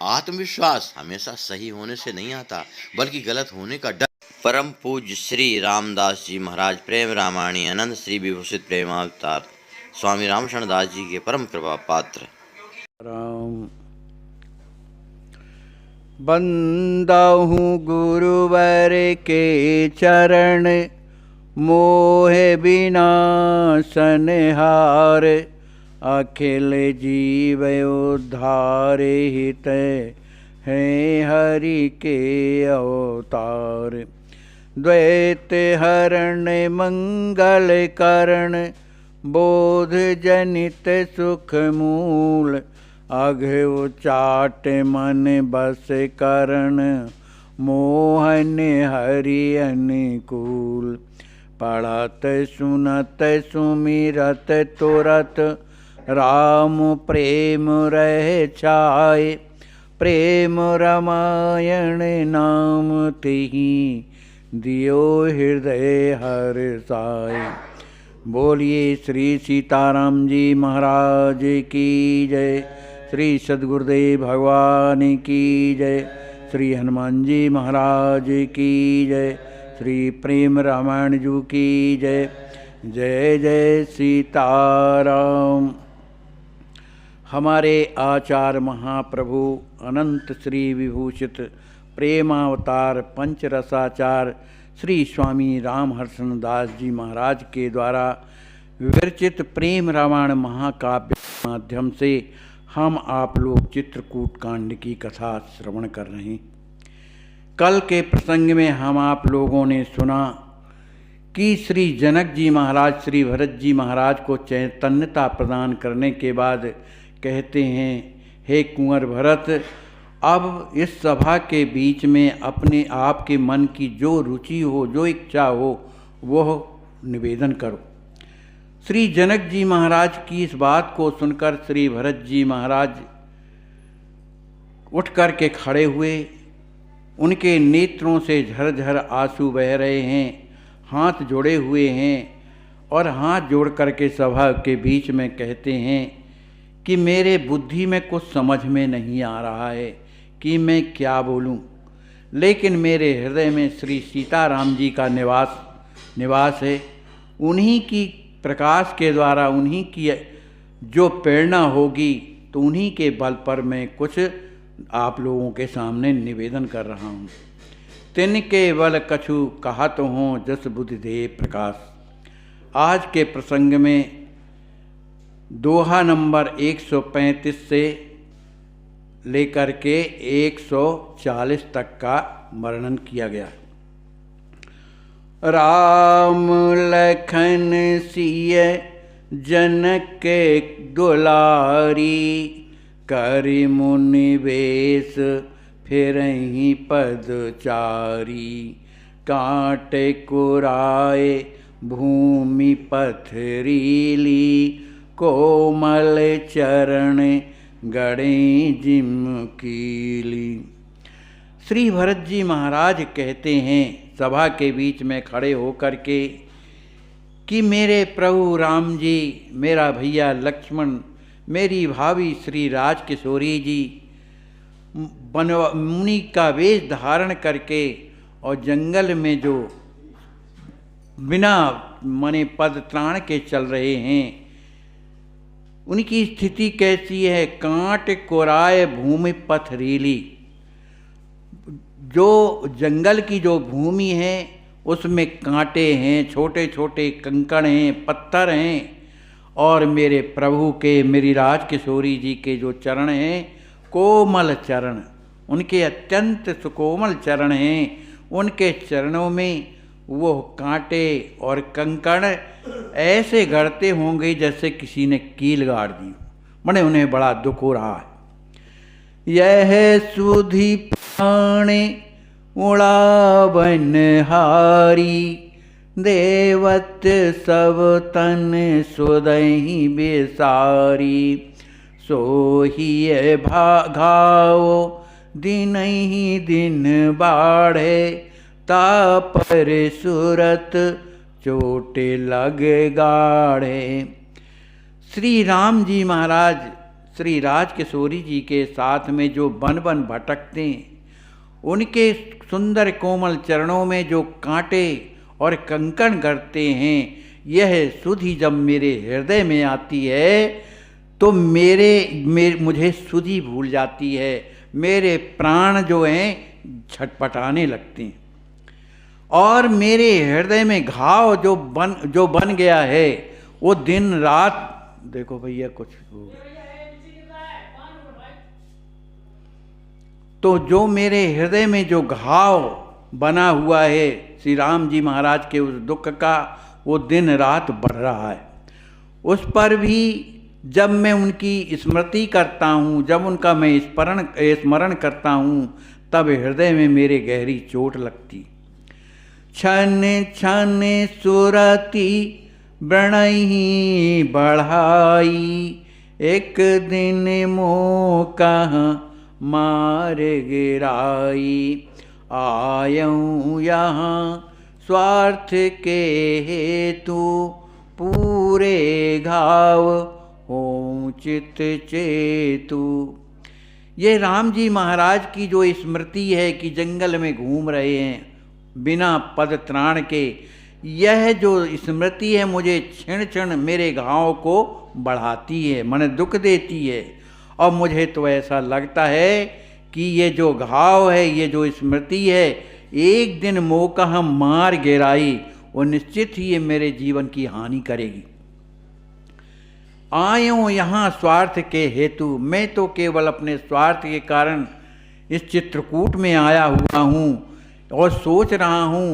आत्मविश्वास हमेशा सही होने से नहीं आता, बल्कि गलत होने का डर। परम पूज्य श्री रामदास जी महाराज प्रेम रामायणी अनंत श्री विभूषित प्रेमावतार स्वामी रामशरण दास जी के परम कृपा पात्र। राम बंदाहू गुरुवर के चरण, मोहे विनाशन हार। अखिल जीव उद्धार हित हैं हरि के अवतार। द्वैत हरण मंगल करण, बोध जनित सुख मूल। अघ उचाट मन बस करण, मोहन हरि अनुकूल। पढ़त सुनत सुमिरत तुरत, राम प्रेम रह छाए। प्रेम रामायण नाम तिहि, दियो हृदय हर्षाए। बोलिए श्री सीताराम जी महाराज की जय। श्री सद्गुरुदेव भगवान की जय। श्री हनुमान जी महाराज की जय। श्री प्रेम रामायण जी की जय। जय जय सीताराम। हमारे आचार्य महाप्रभु अनंत श्री विभूषित प्रेमावतार पंचरसाचार श्री स्वामी रामहर्षण दास जी महाराज के द्वारा विरचित प्रेम रामायण महाकाव्य के माध्यम से हम आप लोग चित्रकूट कांड की कथा श्रवण कर रहे हैं। कल के प्रसंग में हम आप लोगों ने सुना कि श्री जनक जी महाराज श्री भरत जी महाराज को चैतन्यता प्रदान करने के बाद कहते हैं, हे कुंवर भरत, अब इस सभा के बीच में अपने आप के मन की जो रुचि हो, जो इच्छा हो, वह निवेदन करो। श्री जनक जी महाराज की इस बात को सुनकर श्री भरत जी महाराज उठ कर के खड़े हुए। उनके नेत्रों से झरझर आंसू बह रहे हैं, हाथ जोड़े हुए हैं और हाथ जोड़ कर के सभा के बीच में कहते हैं कि मेरे बुद्धि में कुछ समझ में नहीं आ रहा है कि मैं क्या बोलूं, लेकिन मेरे हृदय में श्री सीताराम जी का निवास है। उन्हीं की प्रकाश के द्वारा, उन्हीं की जो प्रेरणा होगी, तो उन्हीं के बल पर मैं कुछ आप लोगों के सामने निवेदन कर रहा हूँ। तिनके बल कछु कहत हों, जस बुद्धि दे प्रकाश। आज के प्रसंग में दोहा नंबर 135 से लेकर के 140 तक का वर्णन किया गया। राम लखन सिय जनक के दुलारी, करि मुनि वेश फिरहि पदचारी। कांटे कुराए भूमि पथरीली, कोमल चरण गड़े जिम कीली। श्री भरत जी महाराज कहते हैं सभा के बीच में खड़े होकर के कि मेरे प्रभु राम जी, मेरा भैया लक्ष्मण, मेरी भाभी श्री राजकिशोरी जी मुनि का वेश धारण करके और जंगल में जो बिना मने पद त्राण के चल रहे हैं, उनकी स्थिति कैसी है। कांट कोराए भूमि पथरीली, जो जंगल की जो भूमि है उसमें कांटे हैं, छोटे छोटे कंकड़ हैं, पत्थर हैं। और मेरे प्रभु के, मेरी राजकिशोरी जी के जो चरण हैं, कोमल चरण, उनके अत्यंत सुकोमल चरण हैं। उनके चरणों में वो कांटे और कंकड़ ऐसे गड़ते होंगे जैसे किसी ने कील गाड़ दी। मने उन्हें बड़ा दुख हो रहा है। यह सुधि प्राणे उड़ावन हारी, देवत सब तन सुदहि बेसारी। सोहिए घाव दिन ही दिन बाढ़े, तापर सूरत चोटे लग गाढ़े। श्री राम जी महाराज श्री राजकिशोरी जी के साथ में जो बन बन भटकते हैं, उनके सुंदर कोमल चरणों में जो कांटे और कंकण गड़ते हैं, यह सुधि जब मेरे हृदय में आती है तो मुझे सुधि भूल जाती है, मेरे प्राण जो हैं छटपटाने लगते हैं। और मेरे हृदय में घाव जो बन गया है, वो दिन रात, देखो भैया कुछ तो जो मेरे हृदय में जो घाव बना हुआ है श्री राम जी महाराज के उस दुख का, वो दिन रात बढ़ रहा है। उस पर भी जब मैं उनकी स्मृति करता हूँ, जब उनका मैं स्मरण करता हूँ, तब हृदय में मेरे गहरी चोट लगती। छन छन सुरती व्रणहि बढ़ाई, एक दिन मोका मार गिराई। आयऊँ यहाँ स्वार्थ के हेतु, पूरे घाव हो चित चेतु। ये राम जी महाराज की जो स्मृति है कि जंगल में घूम रहे हैं बिना पद त्राण के, यह जो स्मृति है मुझे क्षण क्षण मेरे घाव को बढ़ाती है, मन दुख देती है। और मुझे तो ऐसा लगता है कि ये जो घाव है, ये जो स्मृति है, एक दिन मौका हम मार गिराई, वो निश्चित ही ये मेरे जीवन की हानि करेगी। आयो यहाँ स्वार्थ के हेतु, मैं तो केवल अपने स्वार्थ के कारण इस चित्रकूट में आया हुआ हूँ और सोच रहा हूँ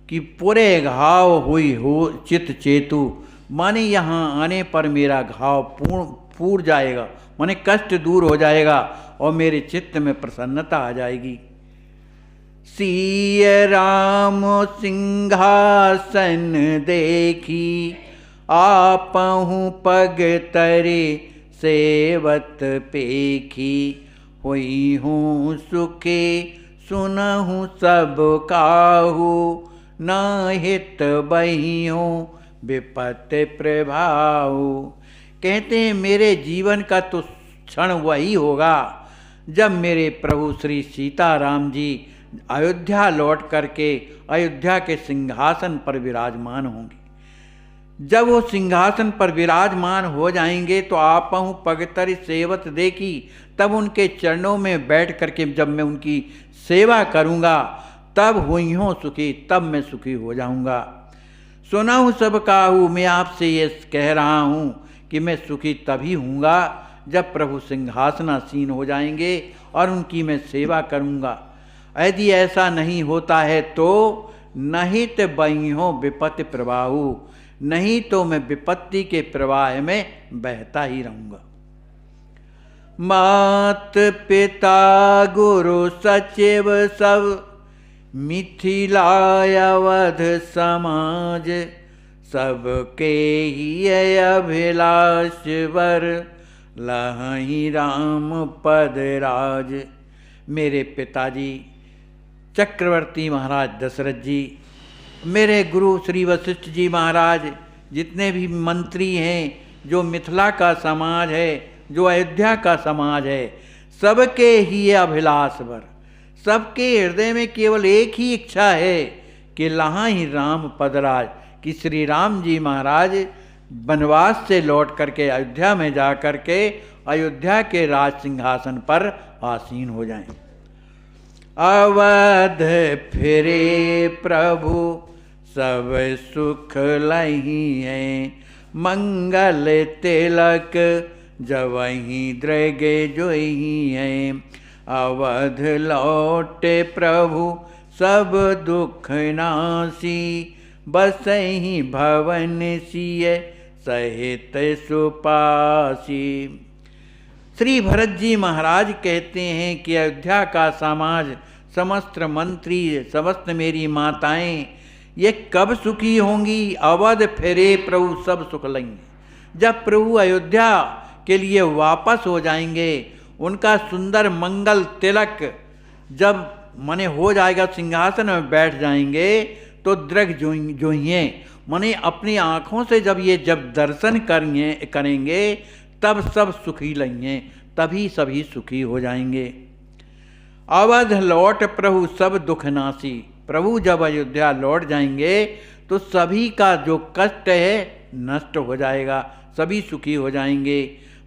कि पूरे घाव हुई हो चित चेतु, माने यहाँ आने पर मेरा घाव पूर जाएगा, माने कष्ट दूर हो जाएगा और मेरे चित्त में प्रसन्नता आ जाएगी। सिय राम सिंहासन देखी, आपहु पग तरे सेवत पेखी। हुई हूँ सुखे सुनहु सब काहू, न हित बही हूँ विपत प्रभाऊ। कहते हैं मेरे जीवन का तो क्षण वही होगा जब मेरे प्रभु श्री सीताराम जी अयोध्या लौट करके अयोध्या के सिंहासन पर विराजमान होंगे। जब वो सिंहासन पर विराजमान हो जाएंगे तो आपहु पगतरि सेवत देखी, तब उनके चरणों में बैठ करके जब मैं उनकी सेवा करूँगा तब हुई हो सुखी, तब मैं सुखी हो जाऊँगा। सुना हूँ सब काहू, मैं आपसे ये कह रहा हूँ कि मैं सुखी तभी हूँगा जब प्रभु सिंहासनासीन हो जाएंगे और उनकी मैं सेवा करूँगा। यदि ऐसा नहीं होता है तो नहित बहियों विपत्ति प्रवाहु, नहीं तो मैं विपत्ति के प्रवाह में बहता ही रहूँगा। मात पिता गुरु सचिव सब, मिथिला अवध समाज, सबके ही अभिलाष वर, लहि राम पद राज। मेरे पिताजी चक्रवर्ती महाराज दशरथ जी, मेरे गुरु श्री वशिष्ठ जी महाराज, जितने भी मंत्री हैं, जो मिथिला का समाज है, जो अयोध्या का समाज है, सबके ही अभिलाषवर, सबके हृदय में केवल एक ही इच्छा है कि लहाँ ही राम पदराज, कि श्री राम जी महाराज वनवास से लौट करके अयोध्या में जा करके अयोध्या के राज सिंहासन पर आसीन हो जाएं। अवध फिरे प्रभु सब सुख लही है, मंगल तिलक जवहीं दृगे जोही है। अवध लौटे प्रभु सब दुख नासी, बसहि भवन सिय सहित सुपासी। श्री भरत जी महाराज कहते हैं कि अयोध्या का समाज, समस्त मंत्री, समस्त मेरी माताएं, ये कब सुखी होंगी? अवध फिरे प्रभु सब सुख लेंगे। जब प्रभु अयोध्या के लिए वापस हो जाएंगे, उनका सुंदर मंगल तिलक जब मने हो जाएगा, सिंहासन में बैठ जाएंगे, तो दृग जोइए मने अपनी आँखों से जब दर्शन करेंगे तब सब सुखी लेंगे, तभी सभी सुखी हो जाएंगे। अवध लौट प्रभु सब दुख नासी। प्रभु जब अयोध्या लौट जाएंगे तो सभी का जो कष्ट है नष्ट हो जाएगा, सभी सुखी हो जाएंगे।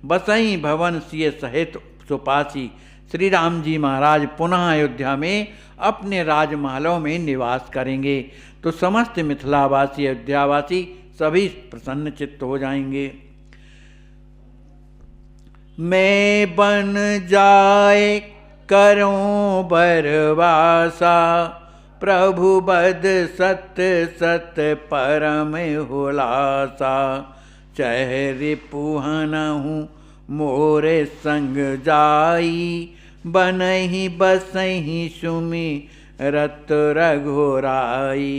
बसई भवन सिय सहित सुपासी। श्री राम जी महाराज पुनः अयोध्या में अपने राजमहलों में निवास करेंगे तो समस्त मिथिलावासी अयोध्यावासी सभी प्रसन्न चित्त हो जाएंगे। मैं बन जाए करूं बरवासा, प्रभु बद सत सत परम हुलासा। चहरि पुहनहु मोरे संग जाई, बनहि बसहि सुमि रत रघुराई।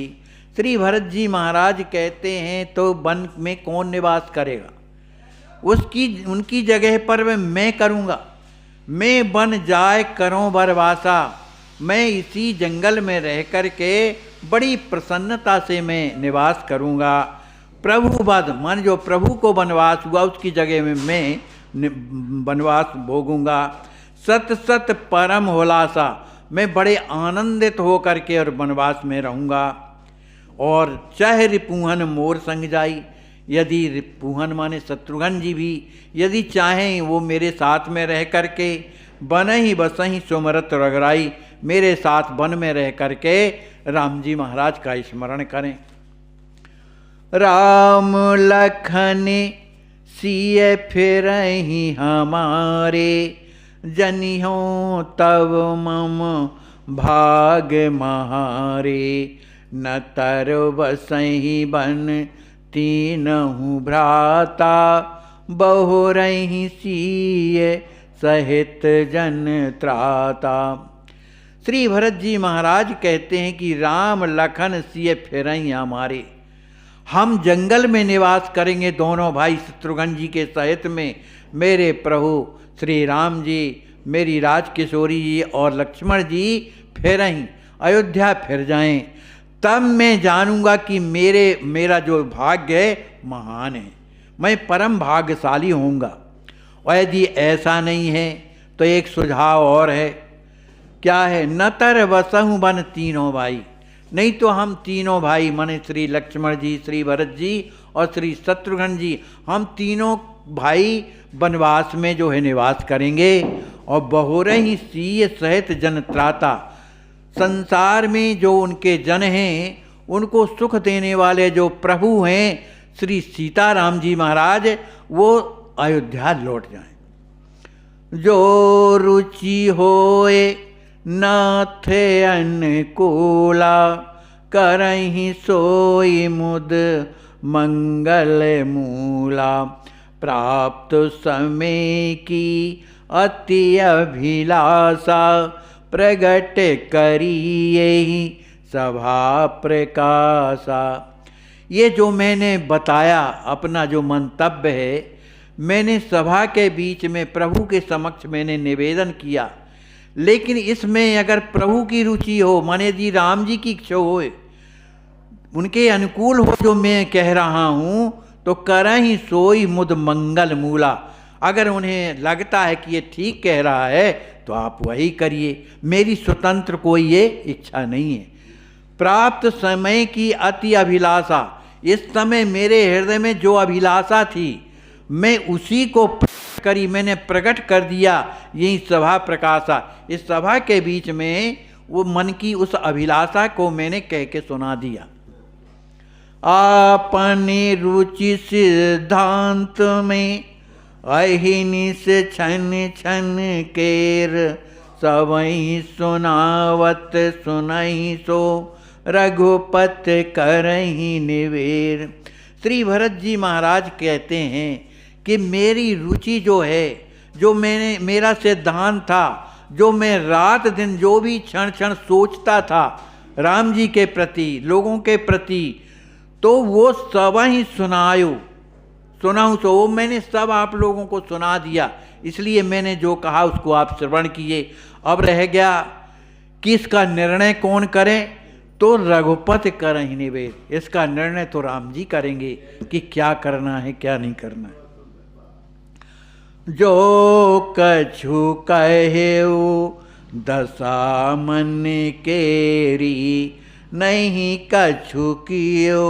श्री भरत जी महाराज कहते हैं तो वन में कौन निवास करेगा, उनकी जगह पर मैं करूँगा। मैं बन जाए करूं वरवासा, मैं इसी जंगल में रह कर के बड़ी प्रसन्नता से मैं निवास करूँगा। प्रभु वध मन जो प्रभु को वनवास हुआ उसकी जगह में मैं वनवास भोगूंगा। सत सत परम हुलासा, मैं बड़े आनंदित हो करके और वनवास में रहूँगा। और चाहे रिपुहन मोर संग जाई, यदि रिपुहन माने शत्रुघ्न जी भी यदि चाहें वो मेरे साथ में रह करके बनहि बसहि सुमरत रघुराई, मेरे साथ वन में रह करके राम जी महाराज का स्मरण करें। राम लखन सिय फिरहि हमारे, जनिहों तब मम भाग महारे। न तर बसहि बन तीनहु भ्राता, बहुरहि सिय सहित जन त्राता। श्री भरत जी महाराज कहते हैं कि राम लखन सिय फिरहि हमारे, हम जंगल में निवास करेंगे दोनों भाई शत्रुघ्न जी के सहित में। मेरे प्रभु श्री राम जी, मेरी राजकिशोरी जी और लक्ष्मण जी फिरहीं अयोध्या फिर जाएं, तब मैं जानूंगा कि मेरा जो भाग्य है महान है, मैं परम भाग्यशाली होऊंगा। और यदि ऐसा नहीं है तो एक सुझाव और है। क्या है? न तर बसहु बन तीनों भाई, नहीं तो हम तीनों भाई माने श्री लक्ष्मण जी, श्री भरत जी और श्री शत्रुघ्न जी, हम तीनों भाई वनवास में जो है निवास करेंगे। और बहुरहि सिय सहित जन त्राता, संसार में जो उनके जन हैं उनको सुख देने वाले जो प्रभु हैं श्री सीताराम जी महाराज, वो अयोध्या लौट जाएं। जो रुचि होए नाथ अनुकूला, करहि सोई मुद मंगल मूला। प्राप्त समय की अति अभिलाषा, प्रगट करिए सभा प्रकाशा। ये जो मैंने बताया अपना जो मंतव्य है, मैंने सभा के बीच में प्रभु के समक्ष मैंने निवेदन किया। लेकिन इसमें अगर प्रभु की रुचि हो, माने जी राम जी की इच्छा हो, उनके अनुकूल हो जो मैं कह रहा हूँ, तो करहि सोई मुद मंगल मूला। अगर उन्हें लगता है कि ये ठीक कह रहा है तो आप वही करिए, मेरी स्वतंत्र कोई ये इच्छा नहीं है। प्राप्त समय की अति अभिलाषा, इस समय मेरे हृदय में जो अभिलाषा थी मैं उसी को करी, मैंने प्रकट कर दिया। यही सभा प्रकाशा, इस सभा के बीच में वो मन की उस अभिलाषा को मैंने कह के सुना दिया। अपनी रुचि सिद्धांत में अहिनिस छन छन केर, सबई सुनावत सुनहि सो रघुपत करहि निवेर। श्री भरत जी महाराज कहते हैं कि मेरी रुचि जो है, जो मेरा सिद्धांत था, जो मैं रात दिन जो भी क्षण क्षण सोचता था राम जी के प्रति, लोगों के प्रति, तो वो सब ही सुनाऊँ तो वो मैंने सब आप लोगों को सुना दिया। इसलिए मैंने जो कहा उसको आप श्रवण किए। अब रह गया कि इसका निर्णय कौन करे, तो रघुपति करहि निवेद। इसका निर्णय तो राम जी करेंगे कि क्या करना है क्या नहीं करना है। जो कछु कहेऊ दशा मन केरी, नहीं कछु कियो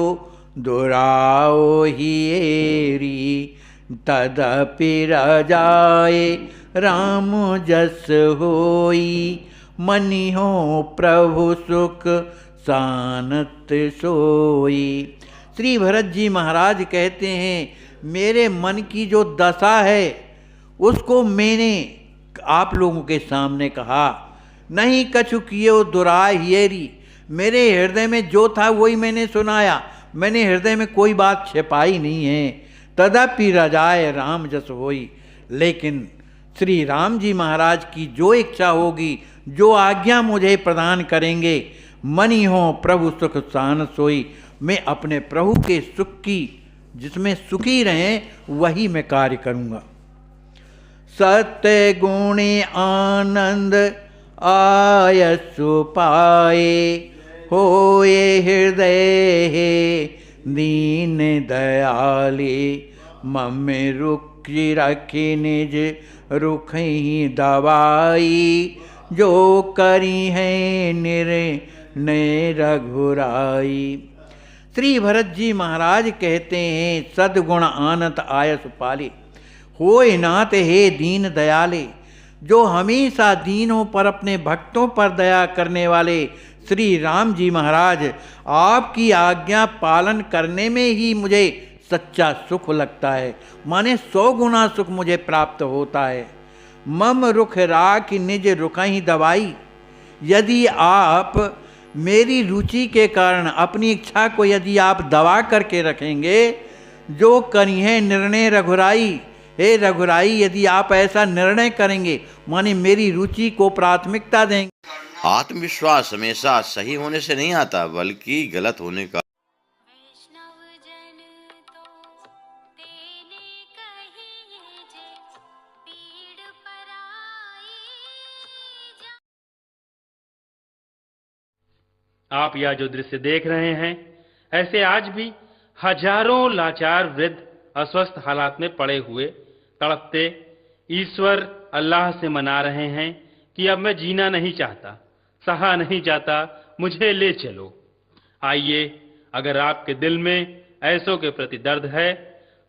दुराओ हिएरी। तदपि रजाए राम जस होई, मनि हो प्रभु सुख सानत सोई। श्री भरत जी महाराज कहते हैं, मेरे मन की जो दशा है उसको मैंने आप लोगों के सामने कहा। नहीं कछु कियो दुराय हियरी, मेरे हृदय में जो था वही मैंने सुनाया, मैंने हृदय में कोई बात छिपाई नहीं है। तदपि रजाए राम जस होई, लेकिन श्री राम जी महाराज की जो इच्छा होगी, जो आज्ञा मुझे प्रदान करेंगे, मनि हो प्रभु सुख सान सोई, मैं अपने प्रभु के सुख की, जिसमें सुखी रहें, वही मैं कार्य करूँगा। सत्य गुणी आनंद आयसु पाए, होए हृदय हे दीन दयाले। मम रुखि रखी निज रुखि दवाई, जो करी है निर्णय रघुराई। श्री भरत जी महाराज कहते हैं, सद्गुण आनत आयस पाले, होए नाथ हे दीन दयाले। जो हमेशा दीनों पर, अपने भक्तों पर दया करने वाले श्री राम जी महाराज, आपकी आज्ञा पालन करने में ही मुझे सच्चा सुख लगता है, माने 100 गुना सुख मुझे प्राप्त होता है। मम रुख राख निज रुखहि दवाई, यदि आप मेरी रुचि के कारण अपनी इच्छा को यदि आप दबा करके रखेंगे, जो करी है निर्णय रघुराई, हे रघुराई, यदि आप ऐसा निर्णय करेंगे, माने मेरी रुचि को प्राथमिकता देंगे। आत्मविश्वास हमेशा सही होने से नहीं आता, बल्कि गलत होने का। आप यह जो दृश्य देख रहे हैं, ऐसे आज भी हजारों लाचार वृद्ध अस्वस्थ हालात में पड़े हुए तड़पते ईश्वर अल्लाह से मना रहे हैं कि अब मैं जीना नहीं चाहता, सहा नहीं जाता, मुझे ले चलो। आइए, अगर आपके दिल में ऐसों के प्रति दर्द है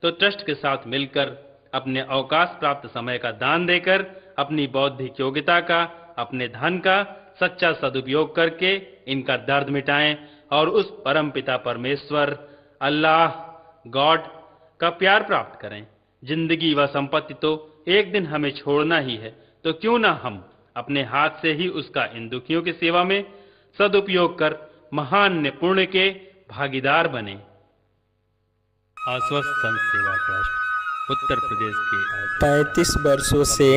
तो ट्रस्ट के साथ मिलकर अपने अवकाश प्राप्त समय का दान देकर अपनी बौद्धिक योग्यता का, अपने धन का सच्चा सदुपयोग करके इनका दर्द मिटाएं और उस परम पिता परमेश्वर अल्लाह गॉड का प्यार प्राप्त करें। जिंदगी व संपत्ति तो एक दिन हमें छोड़ना ही है, तो क्यों ना हम अपने हाथ से ही उसका इन दुखियों की सेवा में सदुपयोग कर महान पुण्य के भागीदार बने। आश्वस्त संत सेवा ट्रस्ट उत्तर प्रदेश के 35 वर्षों से